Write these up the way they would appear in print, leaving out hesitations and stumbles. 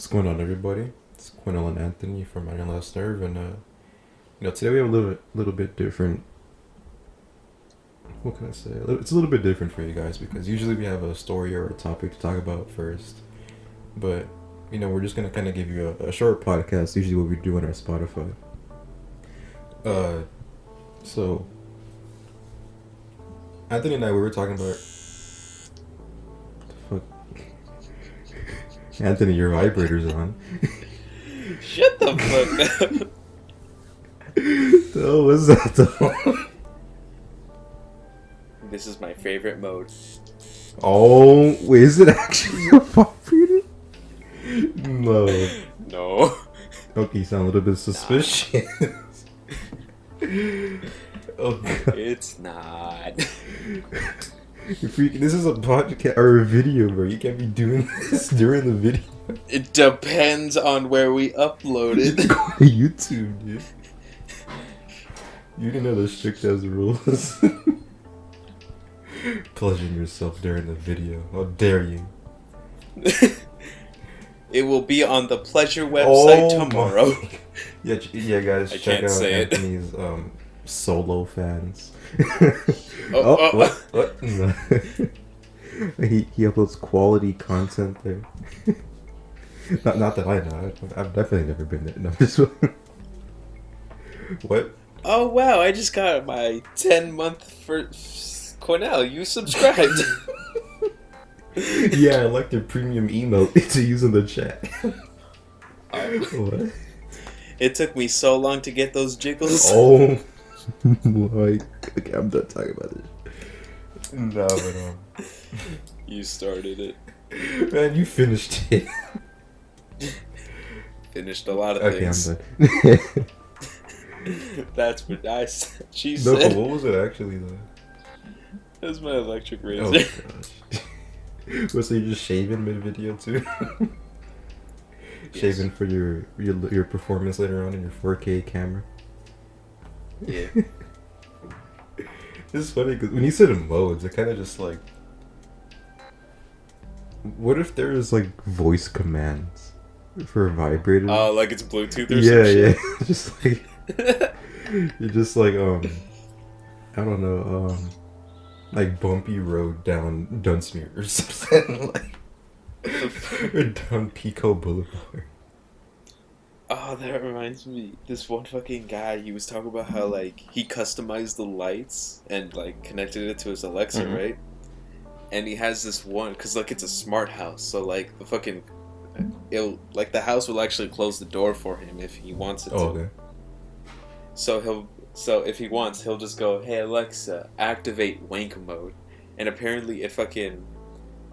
What's going on, everybody? It's Quinell and Anthony from Iron Last Nerve, and today we have a little bit different. What can I say? It's a little bit different for you guys because usually we have a story or a topic to talk about first, but we're just gonna kind of give you a short podcast. Usually, what we do on our Spotify. So Anthony and I, we were talking about. Fuck. Anthony, your vibrator's on. Shut the fuck up. Oh, what's that though? This is my favorite mode. Oh, wait, is it actually a vibrator? No. No. Okay, you sound a little bit suspicious. Oh, God. It's not. This is a podcast or a video, bro. You can't be doing this during the video. It depends on where we upload it. Go to YouTube, dude. You didn't know the strict as rules. Pleasuring yourself during the video. How dare you? It will be on the Pleasure website tomorrow. Yeah, guys. I Check can't out say it. Anthony's solo fans. What? No. he uploads quality content there. not that I know. I've definitely never been there. No, just what? Oh wow! I just got my 10-month for Cornell. You subscribed. Yeah, I like their premium emote to use in the chat. What? It took me so long to get those jiggles. Oh, okay, I'm done talking about this. No, but You started it. man, you finished it. Finished a lot of Okay, things. I'm done. That's what I said. She No, said. but what was it actually though? That was my electric razor. Oh gosh. Was so you just shaving mid video too? Yes. Shaving for your performance later on in your 4K camera. Yeah. It's funny because when you said modes, it kind of just like. What if there was like voice commands for vibrators? Oh, like it's Bluetooth or Yeah, some shit. yeah. Just like you're just like I don't know like bumpy road down Dunsmuir or something like or down Pico Boulevard. Oh, that reminds me. This one fucking guy, he was talking about how like he customized the lights and like connected it to his Alexa, Mhm. right? And he has this one because like it's a smart house, so like the fucking the house will actually close the door for him if he wants it to. Oh, okay. So if he wants, he'll just go, "Hey Alexa, activate wank mode," and apparently it fucking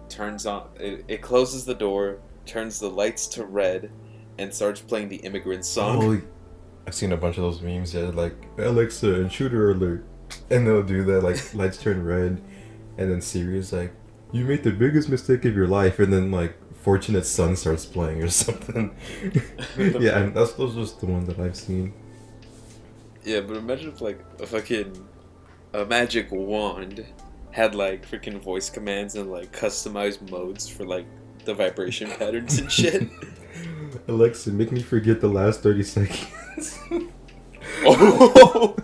turns on. It closes the door, turns the lights to red, and starts playing the Immigrant song. Oh, I've seen a bunch of those memes that are like Alexa intruder alert, and they'll do that like lights turn red, and then Siri is like, "You made the biggest mistake of your life," and then like Fortunate Son starts playing or something. Yeah, and those are just the ones that I've seen. Yeah, but imagine if like a magic wand had like freaking voice commands and like customized modes for like the vibration patterns and shit. Alexa, make me forget the last 30 seconds. Oh.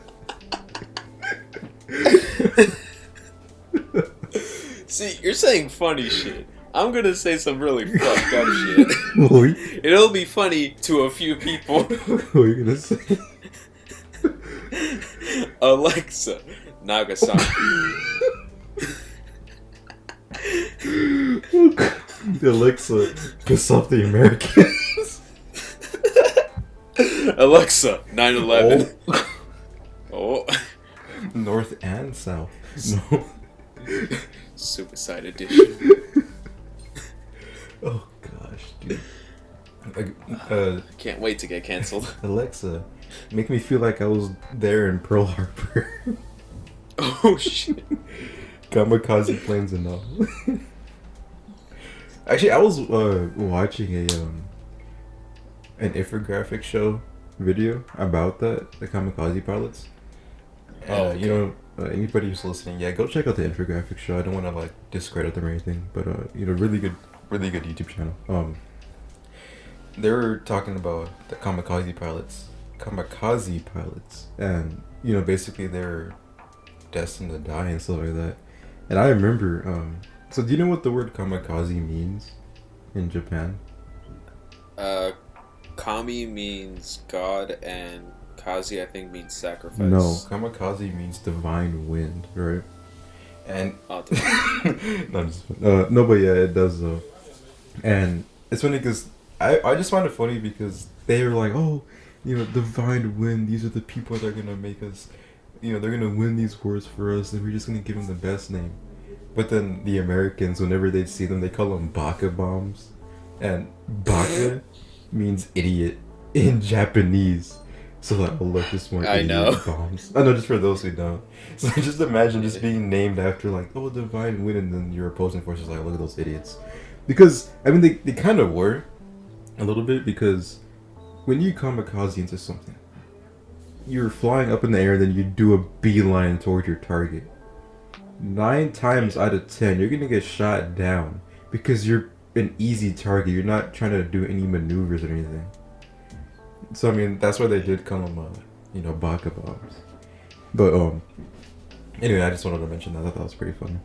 See, you're saying funny shit. I'm gonna say some really fucked up shit. What It'll be funny to a few people. are you gonna say? Alexa, Nagasaki. Alexa, piss off the Americans. Alexa, 9/11. Oh. North and South. No. Suicide edition. Oh gosh, dude. Can't wait to get canceled. Alexa, make me feel like I was there in Pearl Harbor. Oh shit. Kamikaze planes and all. Actually, I was watching an infographic show video about that, the kamikaze pilots. Oh, okay. Anybody who's listening, yeah, go check out the infographic show. I don't want to like discredit them or anything, but really good YouTube channel. they were talking about the kamikaze pilots, and basically they're destined to die and stuff like that. And I remember, so do you know what the word kamikaze means in Japan? Uh, Kami means God, and Kazi I think means sacrifice. No, kamikaze means divine wind, right? And Oh, no, no, but yeah, it does though. And it's funny because I just find it funny because they were like, oh, divine wind. These are the people that are gonna make us. They're gonna win these wars for us, and we're just gonna give them the best name. But then the Americans, whenever they see them, they call them baka bombs, and baka means idiot in Japanese. So like, oh look, this one I idiot know. bombs. I know, just for those who don't. So just imagine just being named after like, oh, divine wind, and then your opposing force is like, look at those idiots. Because I mean, they kind of were a little bit, because when you kamikaze into something, you're flying up in the air, and then you do a beeline toward your target. 9 times out of 10, you're gonna get shot down because you're an easy target. You're not trying to do any maneuvers or anything. So I mean, that's why they did call them, baka bombs. But anyway, I just wanted to mention that. I thought that was pretty funny.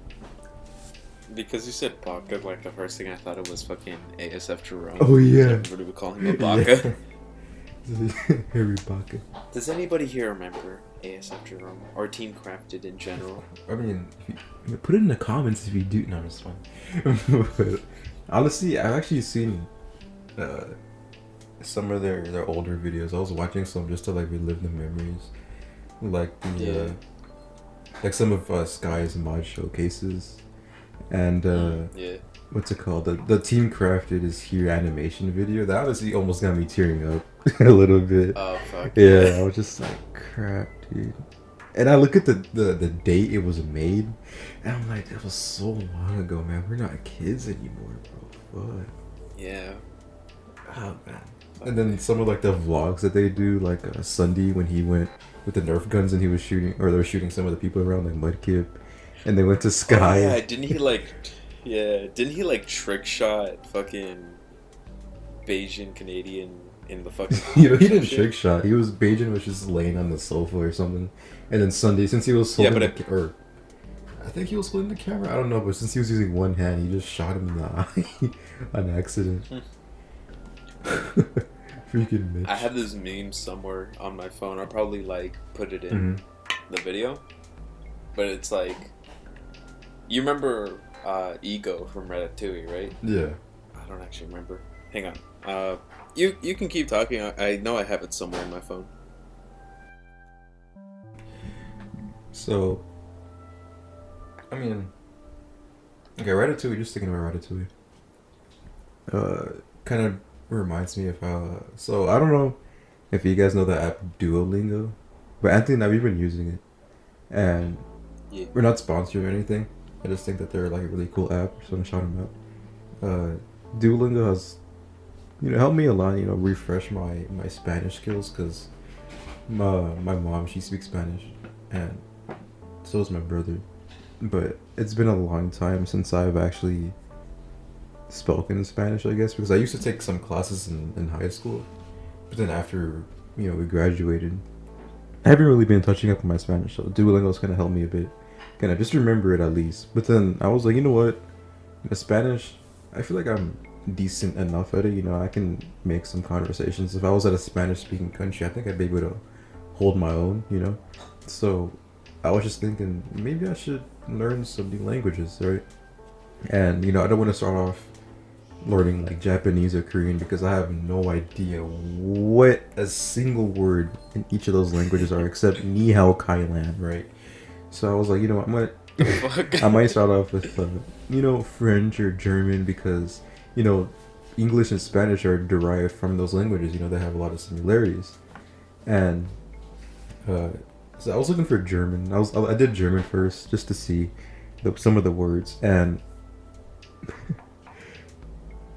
Because you said Baka, like the first thing I thought it was fucking ASF Jerome. Oh yeah. Everybody would call him a Baka. Harry Baka. Does anybody here remember ASF Jerome or Team Crafted in general? I mean, put it in the comments if you do. No, it's fine. But honestly, I've actually seen some of their older videos. I was watching some just to like relive the memories, like the like some of Sky's mod showcases, and what's it called? The Team Crafted is Here animation video. That honestly almost got me tearing up a little bit. Oh fuck. Yeah, I was just like, crap, dude. And I look at the date it was made, and I'm like, that was so long ago, man. We're not kids anymore, bro. What? Yeah. Oh man. And then some of like the vlogs that they do, like Sunday when he went with the Nerf guns and he was shooting, or they were shooting some of the people around, like Mudkip, and they went to Sky. Oh, yeah, didn't he like trick shot fucking Bayesian Canadian in the fucking he didn't trick shot. He was Bajan was just laying on the sofa or something, and then Sunday, since he was holding or I think he was holding the camera. I don't know, but since he was using one hand, he just shot him in the eye on accident. Freaking Mitch. I have this meme somewhere on my phone. I'll probably like put it in the video, but it's like, you remember Ego from Ratatouille, right? Yeah. I don't actually remember. Hang on. You can keep talking. I know I have it somewhere on my phone. So, I mean, okay, Ratatouille. Just thinking about Ratatouille. Kind of reminds me of how. So I don't know if you guys know the app Duolingo, but Anthony and I've been using it, and we're not sponsored or anything. I just think that they're like a really cool app, so I'm shouting them out. Duolingo has, helped me a lot. Refresh my Spanish skills, because my mom, she speaks Spanish, and so does my brother. But it's been a long time since I've actually spoken Spanish, I guess, because I used to take some classes in high school, but then after we graduated, I haven't really been touching up on my Spanish. So Duolingo's kind of helped me a bit, kind of just remember it at least. But then I was like, you know what, the Spanish, I feel like I'm decent enough at it. I can make some conversations. If I was at a Spanish-speaking country, I think I'd be able to hold my own. So I was just thinking maybe I should learn some new languages, right? And I don't want to start off learning like Japanese or Korean, because I have no idea what a single word in each of those languages are, except ni hao kai lan, right? So I was like, I might start off with French or German, because English and Spanish are derived from those languages. They have a lot of similarities. And so I was looking for German. I did German first, just to see some of the words, and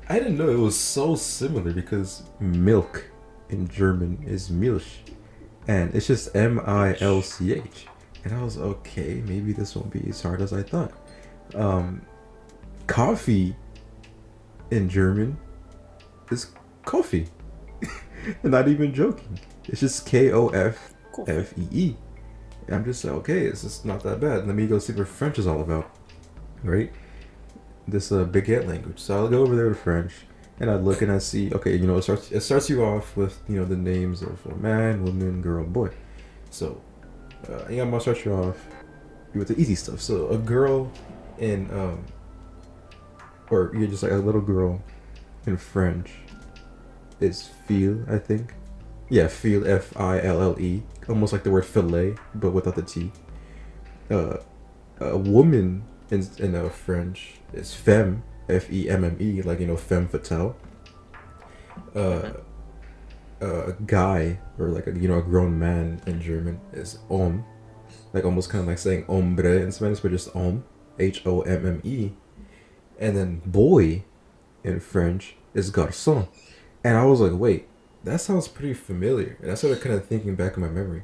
I didn't know it was so similar, because milk in German is Milch, and it's just Milch. And I was okay, maybe this won't be as hard as I thought. Coffee in German is coffee. Not even joking. It's just Koffee. Cool. And I'm just like, okay, it's just not that bad. Let me go see what French is all about, right? This baguette language. So I'll go over there to French, and I look and I see, okay, it starts you off with the names of man, woman, girl, boy. So I'm gonna start you off with the easy stuff. So a girl in or you're just like a little girl in French is fille, I think. Yeah, fille, Fille, almost like the word fillet, but without the T. A woman in French is femme, Femme, like femme fatale. A guy or like a grown man in German is homme, like almost kind of like saying hombre in Spanish, but just homme, Homme. And then boy in French is garçon. And I was like, wait, that sounds pretty familiar. And I started kind of thinking back in my memory.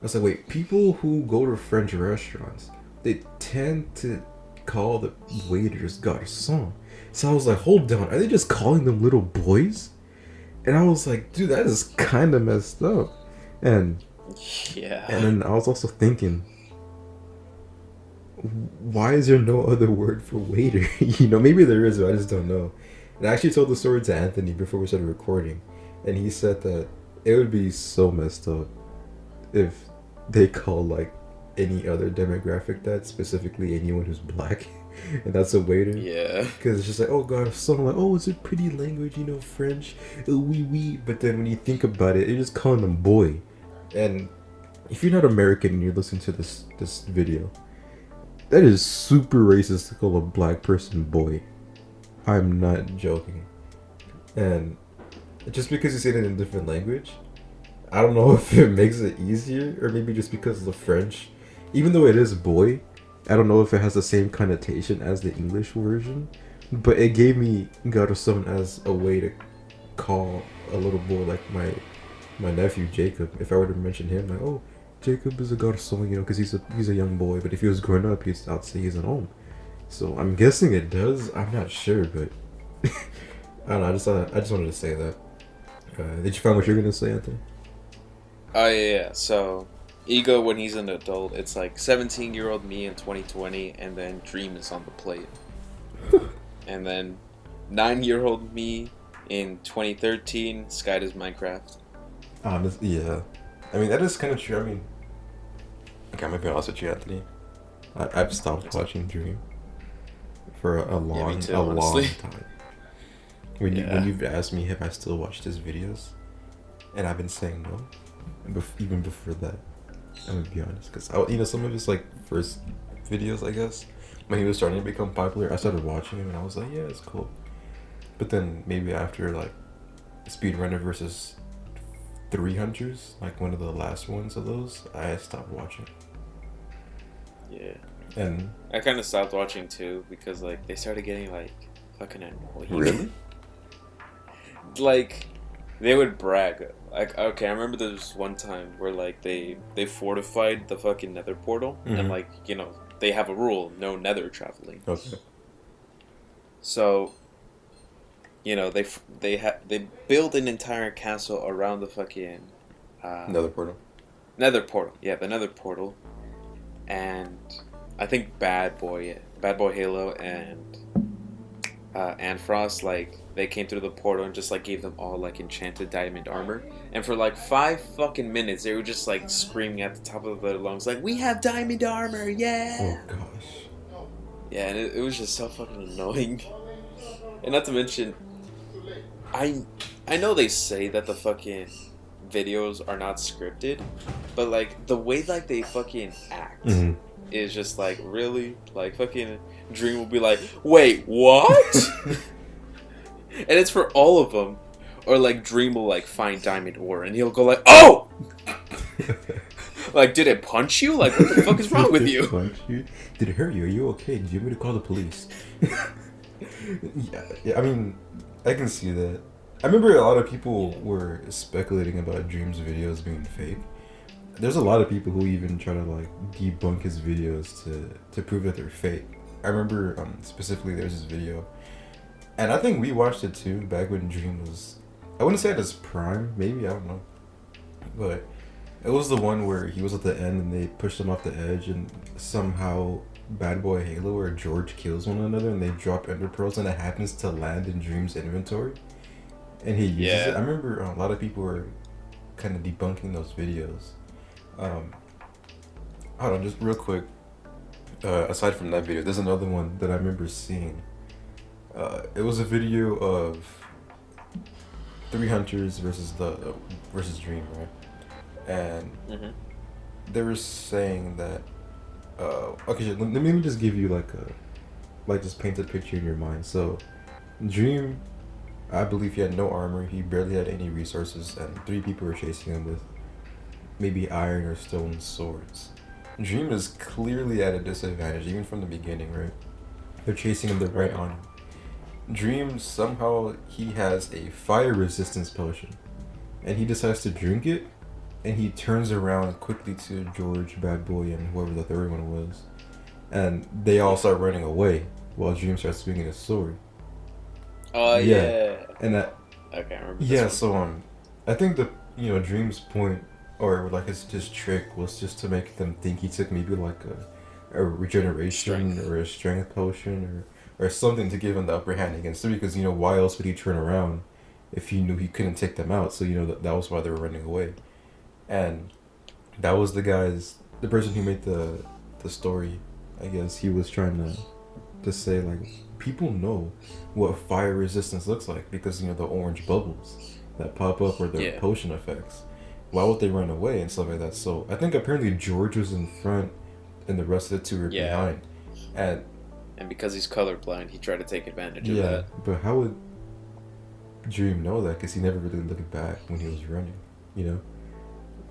I was like, wait, people who go to French restaurants, they tend to call the waiters garçon. So I was like, hold on, are they just calling them little boys? And I was like, dude, that is kind of messed up. And yeah. And then I was also thinking, why is there no other word for waiter? Maybe there is, but I just don't know. And I actually told the story to Anthony before we started recording, and he said that it would be so messed up if they call like any other demographic that, specifically anyone who's black, and that's a waiter. Yeah. Because it's just like, oh god, something like, oh, it's a pretty language, French, oui. But then when you think about it, you're just calling them boy. And if you're not American and you're listening to this video, that is super racist to call a black person boy. I'm not joking. And just because you say it in a different language, I don't know if it makes it easier, or maybe just because of the French. Even though it is boy, I don't know if it has the same connotation as the English version. But it gave me garçon as a way to call a little boy like my nephew Jacob. If I were to mention him, like, oh, Jacob is a garçon, because he's a young boy. But if he was growing up, I'd say he's an homme. So I'm guessing it does. I'm not sure, but I don't know. I just wanted to say that. Did you find what you're gonna say, Anthony? Oh yeah. So Ego, when he's an adult, it's like 17-year-old me in 2020, and then Dream is on the plate. And then 9-year-old me in 2013, Sky does Minecraft. Yeah. I mean, that is kind of true. I mean, okay, I'm gonna be honest with you, Anthony. I've stopped watching Dream for a long time. When you've asked me if I still watched his videos, and I've been saying no, and even before that, I'm gonna be honest, because some of his like first videos, I guess, when he was starting to become popular, I started watching him, and I was like, yeah, it's cool. But then maybe after like Speedrunner versus 3 Hunters, like one of the last ones of those, I stopped watching. Yeah. And I kind of stopped watching too because like they started getting like fucking annoying. Really? Like they would brag. Like, okay, I remember there was one time where like they fortified the fucking Nether portal, and like they have a rule: no Nether traveling. Okay. So they build an entire castle around the fucking Nether portal. Nether portal. Yeah, the Nether portal. And I think Bad Boy Halo and Frost, like they came through the portal and just like gave them all like enchanted diamond armor. And for like 5 fucking minutes, they were just like screaming at the top of their lungs, like, "We have diamond armor, yeah!" Oh gosh. Yeah, and it was just so fucking annoying. And not to mention, I know they say that the fucking videos are not scripted, but like the way like they fucking act is just like, really, like fucking Dream will be like, "Wait, what?" And it's for all of them. Or like Dream will like find diamond ore and he'll go like, "Oh!" Like, did it punch you? Like, what the fuck is wrong with you? Punch you? Did it hurt you? Are you okay? Did you want me to call the police? Yeah, I mean, I can see that. I remember a lot of people were speculating about Dream's videos being fake. There's a lot of people who even try to like debunk his videos to prove that they're fake. I remember specifically there's this video, and I think we watched it too back when Dream was I wouldn't say at his prime. Maybe, I don't know. But it was the one where he was at the end and they pushed him off the edge, and somehow Bad Boy Halo or George kills one another and they drop Ender Pearls and it happens to land in Dream's inventory. And he uses it. I remember a lot of people were kind of debunking those videos. Hold on, just real quick. Aside from that video, there's another one that I remember seeing. It was a video of three hunters versus Dream, right? And they were saying that. Okay, let me just give you just paint a picture in your mind. So, Dream, I believe he had no armor. He barely had any resources, and three people were chasing him with maybe iron or stone swords. Dream is clearly at a disadvantage, even from the beginning, right? They're chasing him, they're right on him. Dream, somehow, he has a fire resistance potion, and he decides to drink it, and he turns around quickly to George, Bad Boy, and whoever the third one was, and they all start running away while Dream starts swinging his sword. Oh yeah. And that. Okay, I remember. Yeah, so I think Dream's point, or like his trick, was just to make them think he took maybe like a regeneration or a strength potion or something to give him the upper hand against them, because why else would he turn around if he knew he couldn't take them out? So that was why they were running away. And that was the person who made the story, I guess. He was trying to say, like, people know what fire resistance looks like because, the orange bubbles that pop up or the potion effects. Why would they run away and stuff like that? So I think apparently George was in front and the rest of the two were behind. And because he's colorblind, he tried to take advantage of that. Yeah, but how would Dream know that? Because he never really looked back when he was running,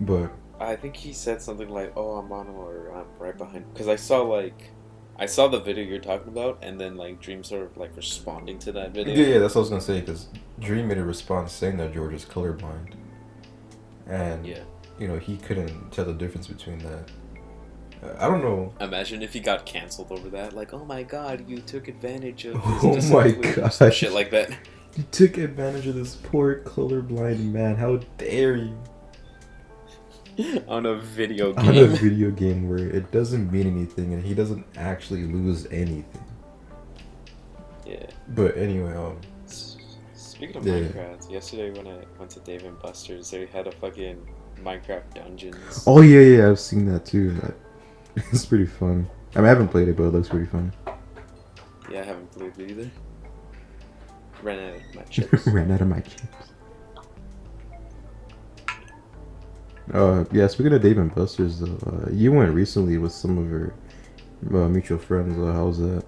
But I think he said something like, "Oh, I'm on or I'm right behind." Because I saw the video you're talking about, and then like Dream sort of like responding to that video. Yeah, that's what I was gonna say. Because Dream made a response saying that George is colorblind, and he couldn't tell the difference between that. I don't know. Imagine if he got canceled over that. Like, oh my god, you took advantage of his my god, shit like that. You took advantage of this poor colorblind man. How dare you? On a video game. On a video game where it doesn't mean anything and he doesn't actually lose anything. Yeah. But anyway, speaking of Minecraft, yesterday when I went to Dave and Buster's, they had a fucking Minecraft Dungeons. Oh yeah, I've seen that too. It's pretty fun. I haven't played it, but it looks pretty fun. Yeah, I haven't played it either. Ran out of my chips. Ran out of my chips. Yeah, speaking of Dave and Buster's, though, you went recently with some of your mutual friends. How's that?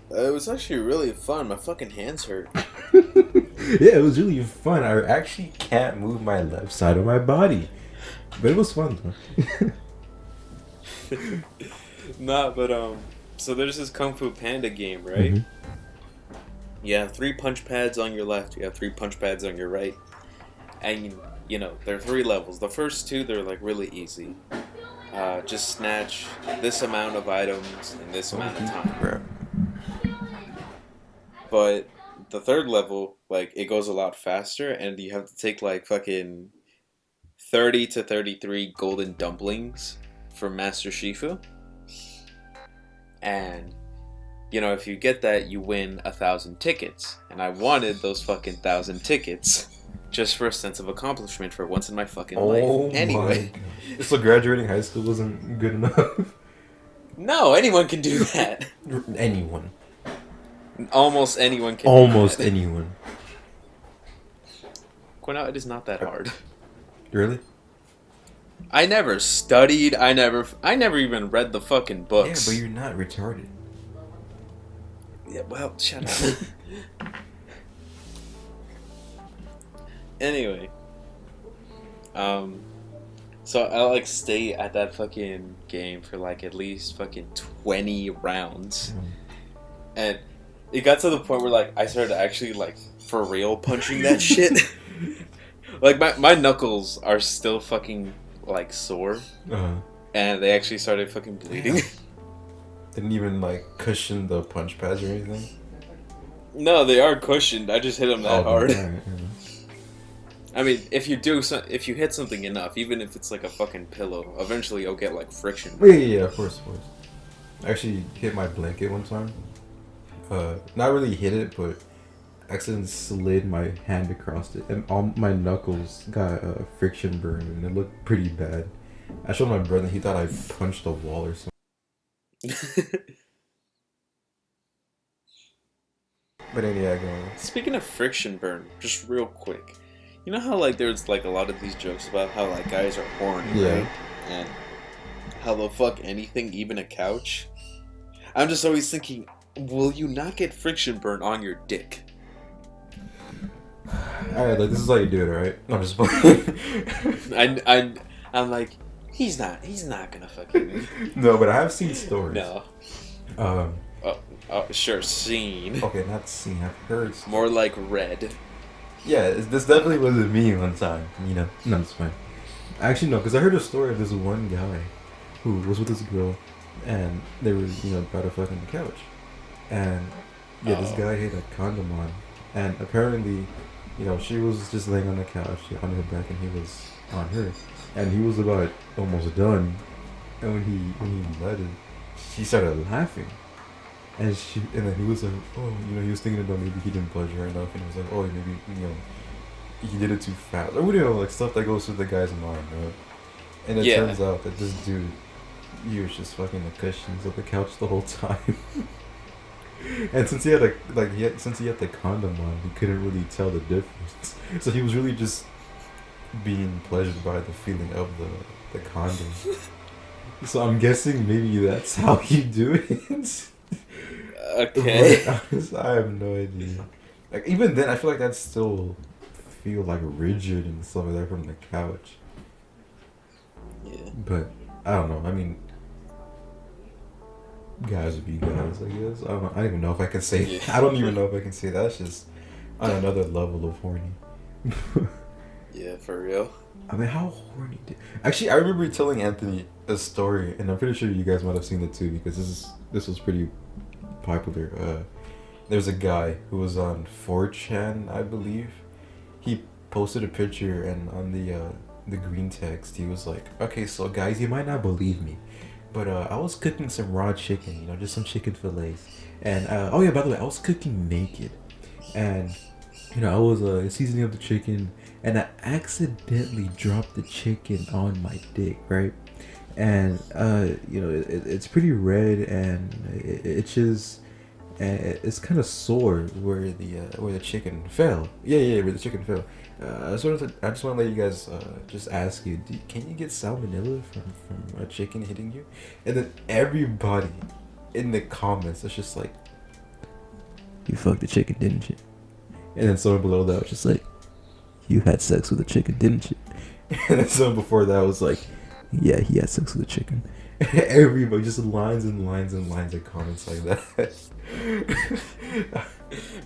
It was actually really fun. My fucking hands hurt. Yeah, it was really fun. I actually can't move my left side of my body. But it was fun, though. Nah, but, so there's this Kung Fu Panda game, right? Mm-hmm. You have 3 punch pads on your left, you have 3 punch pads on your right. And, there are 3 levels. The first 2, they're, like, really easy. Just snatch this amount of items in this amount of time. But the 3rd level, like, it goes a lot faster, and you have to take, like, fucking 30 to 33 golden dumplings from Master Shifu. And, if you get that, you win 1,000 tickets. And I wanted those fucking 1,000 tickets just for a sense of accomplishment for once in my fucking life. Anyway. So graduating high school wasn't good enough? No, anyone can do that. Anyone. Almost anyone can Almost do that. Anyone. Quinn, it is not that hard. Really? I never studied. I never even read the fucking books. Yeah, but you're not retarded. Yeah, well, shut up. Anyway. So I like stay at that fucking game for like at least fucking 20 rounds. And it got to the point where like I started actually like for real punching that shit. Like my knuckles are still fucking like sore. And they actually started fucking bleeding. Yeah. Didn't even like cushion the punch pads or anything? No, they are cushioned. I just hit them that hard. Right. I mean, if you hit something enough, even if it's like a fucking pillow, eventually you'll get like friction. Yeah, of course, of course. I actually hit my blanket one time. Not really hit it, but accidentally slid my hand across it, and all my knuckles got a friction burn, and it looked pretty bad. I showed my brother; he thought I punched a wall or something. But anyway, go on. Speaking of friction burn, just real quick, you know how like there's like a lot of these jokes about how like guys are horny, Yeah. right? And how they'll fuck anything, even a couch. I'm just always thinking, will you not get friction burn on your dick? Alright, like this is how you do it, alright? I'm just playing. I'm like, he's not gonna fucking. No, but I have seen stories. No. Um, Sure, seen. okay, not seen, I've heard. More like red. Yeah, this definitely wasn't me one time, you know? No, it's fine. Actually, no, because I heard a story of this one guy who was with this girl, and they were, about to fuck on the couch. And, yeah, this guy had a condom on, and apparently, she was just laying on the couch on her back, and he was on her. And he was about almost done, and when he let it, she started laughing. And then he was like, oh, he was thinking about maybe he didn't pleasure her enough, and he was like, oh, maybe, he did it too fast, or like stuff that goes through the guy's mind, right? And it turns out that this dude, he was just fucking the cushions of the couch the whole time. And since he had the condom on, he couldn't really tell the difference. So he was really just being pleasured by the feeling of the condom. So I'm guessing maybe that's how you do it. Okay. I have no idea. Like even then, I feel like that still feel like rigid and stuff like that from the couch. Yeah. But I don't know. I mean, guys would be guys, I guess. I don't even know if I can say. Yeah. I don't even know if I can say that. That's just on another level of horny. Yeah, for real. I mean, how horny Actually, I remember telling Anthony a story, and I'm pretty sure you guys might have seen it too, because this was pretty popular. There's a guy who was on 4chan, I believe. He posted a picture, and on the green text, he was like, "Okay, so guys, you might not believe me, but I was cooking some raw chicken, just some chicken fillets, and oh yeah, by the way, I was cooking naked, and I was seasoning up the chicken, and I accidentally dropped the chicken on my dick, right?" And it's pretty red, and it itches, and it's kind of sore where the chicken fell. Yeah, where the chicken fell. I just want to let you guys just ask you, can you get salmonella from a chicken hitting you? And then everybody in the comments is just like, "You fucked the chicken, didn't you?" And then someone below that was just like, "You had sex with a chicken, didn't you?" And then someone before that was like, "Yeah, he had sex with a chicken." Everybody, just lines and lines and lines of comments like that.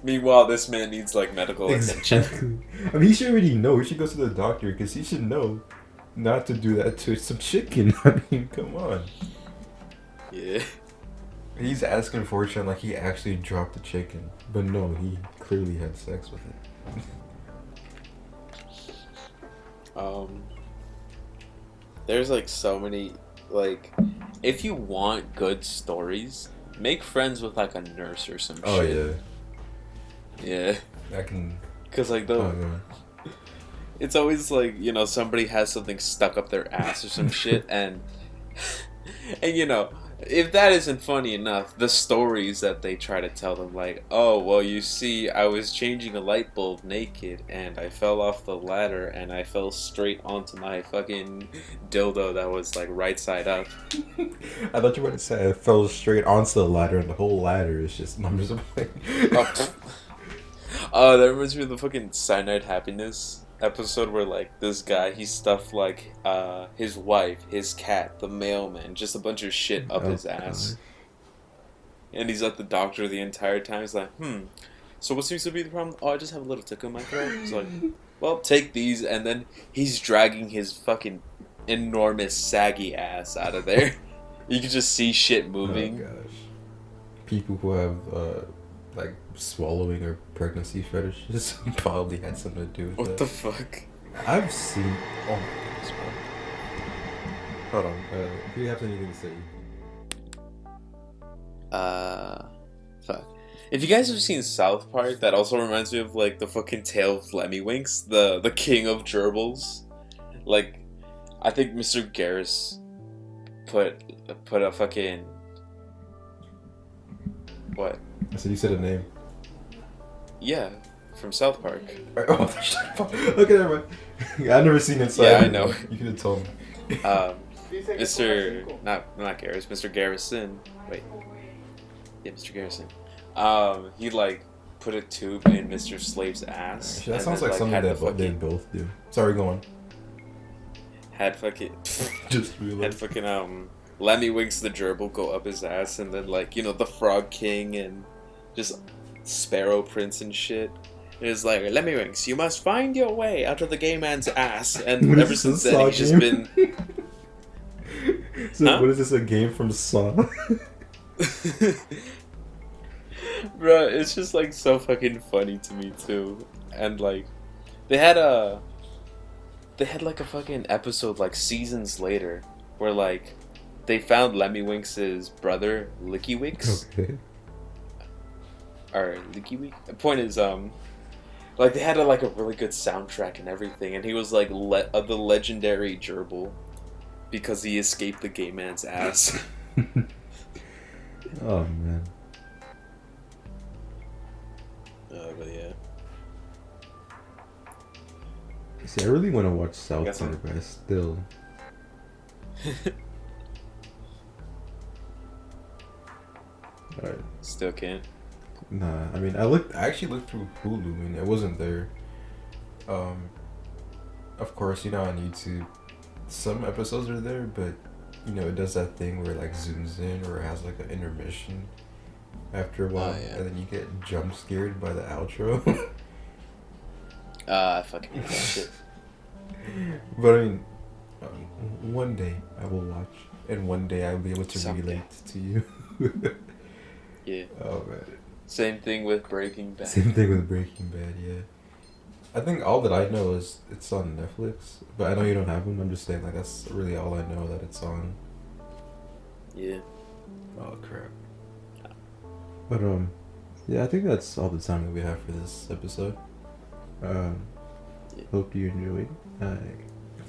Meanwhile, this man needs like medical attention. Exactly. I mean, he should already know. He should go to the doctor, because he should know not to do that to some chicken. I mean, come on. Yeah. He's asking for it like he actually dropped the chicken, but no, he clearly had sex with it. There's like so many, like, if you want good stories, make friends with like a nurse or some Oh shit. Yeah. I can. Cause like it's always like, somebody has something stuck up their ass or some shit, and if that isn't funny enough, the stories that they try to tell them, like, oh, well, you see, I was changing a light bulb naked, and I fell off the ladder, and I fell straight onto my fucking dildo that was, like, right side up. I thought you were going to say I fell straight onto the ladder, and the whole ladder is just numbers of Oh, that reminds me of the fucking Cyanide Happiness episode where, like, this guy, he stuffed, like, his wife, his cat, the mailman, just a bunch of shit up his ass. God. And he's at the doctor the entire time. He's like, so what seems to be the problem? Oh, I just have a little tickle in my throat. He's like, well, take these. And then he's dragging his fucking enormous saggy ass out of there. You can just see shit moving. Oh, gosh. People who have, like, swallowing or pregnancy fetishes probably had something to do with What that. the fuck? I've seen. Oh my goodness, bro. Hold on. If you have anything to say. Fuck. If you guys have seen South Park, that also reminds me of like the fucking Tale of Lemmywinks, the king of gerbils. Like, I think Mr. Garris put a fucking what? I said you said a name. Yeah, from South Park. Oh, okay, never mind. I've never seen it. So Yeah, I know. You could have told me. Mr. Not Garris, Mr. Garrison. Wait. Yeah, Mr. Garrison. He like put a tube in Mr. Slave's ass. Actually, that sounds like something that they both do. Sorry, go on. Had fucking Just realized. had fucking Lemmywinks the gerbil go up his ass, and then like the Frog King and just Sparrow Prince and shit. It was like, Lemmywinks, you must find your way out of the gay man's ass, and ever since then he's just been. So huh? What is this, a game from Saw? Bro, it's just like so fucking funny to me too. And like they had like a fucking episode like seasons later where like they found Lemmywinks' brother Lickywinks. Okay. Or Lickywink. The point is like they had a really good soundtrack and everything, and he was like the legendary gerbil because he escaped the gay man's ass. Oh man. But yeah. See, I really want to watch South Park, but I still. Alright. Still can't. Nah, I mean, I actually looked through Hulu and it wasn't there. Of course, on YouTube, some episodes are there, but it does that thing where it like zooms in or it has like an intermission after a while, yeah. And then you get jump scared by the outro. I fucking hate that shit. But I mean, one day I will watch, and one day I will be able to relate to you. Yeah. Oh man. Same thing with Breaking Bad. Same thing with Breaking Bad, yeah. I think all that I know is it's on Netflix, but I know you don't have them. I'm just saying, like, that's really all I know that it's on. Yeah. Oh crap. But yeah, I think that's all the time that we have for this episode. Yeah. Hope you enjoyed.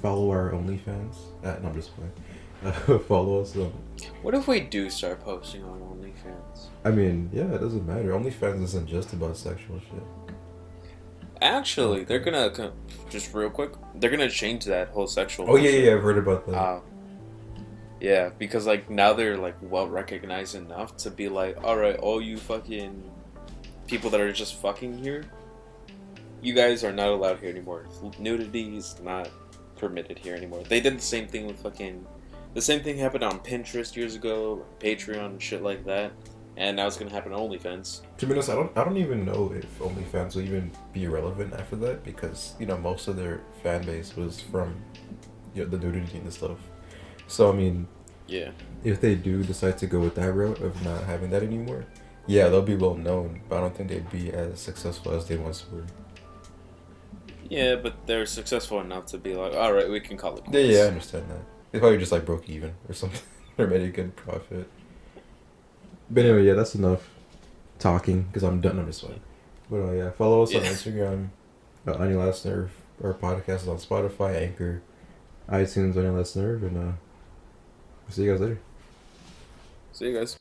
Follow our OnlyFans. No, I'm just playing. Follow us. What if we do start posting on OnlyFans? I mean, yeah, it doesn't matter. OnlyFans isn't just about sexual shit. Actually, they're gonna just real quick. They're gonna change that whole sexual. Oh yeah, I've heard about that. Yeah, because like now they're like well recognized enough to be like, all right, all you fucking people that are just fucking here, you guys are not allowed here anymore. Nudity is not permitted here anymore. They did the same thing with the same thing happened on Pinterest years ago, Patreon and shit like that, and now it's gonna happen on OnlyFans. To be honest, I don't even know if OnlyFans will even be relevant after that, because most of their fan base was from the nudity and stuff. So I mean, yeah, if they do decide to go with that route of not having that anymore, yeah, they'll be well known, but I don't think they'd be as successful as they once were. Yeah, but they're successful enough to be like, all right, we can call it quits. Yeah, I understand that. They probably just like broke even or something, or made a good profit. But anyway, yeah, that's enough talking because I'm done on this one. But yeah, follow us on Instagram, On Your Last Nerve. Our podcast is on Spotify, Anchor, iTunes, On Your Last Nerve, and we'll see you guys later. See you guys.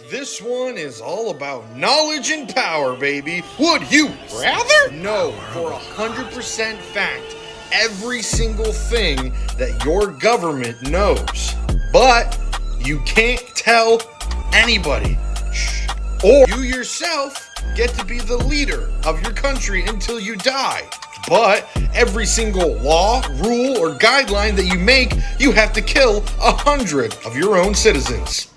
This one is all about knowledge and power, baby. Would you rather? No, for 100% fact, every single thing that your government knows. But you can't tell anybody. Shh. Or you yourself get to be the leader of your country until you die. But every single law, rule, or guideline that you make, you have to kill 100 of your own citizens.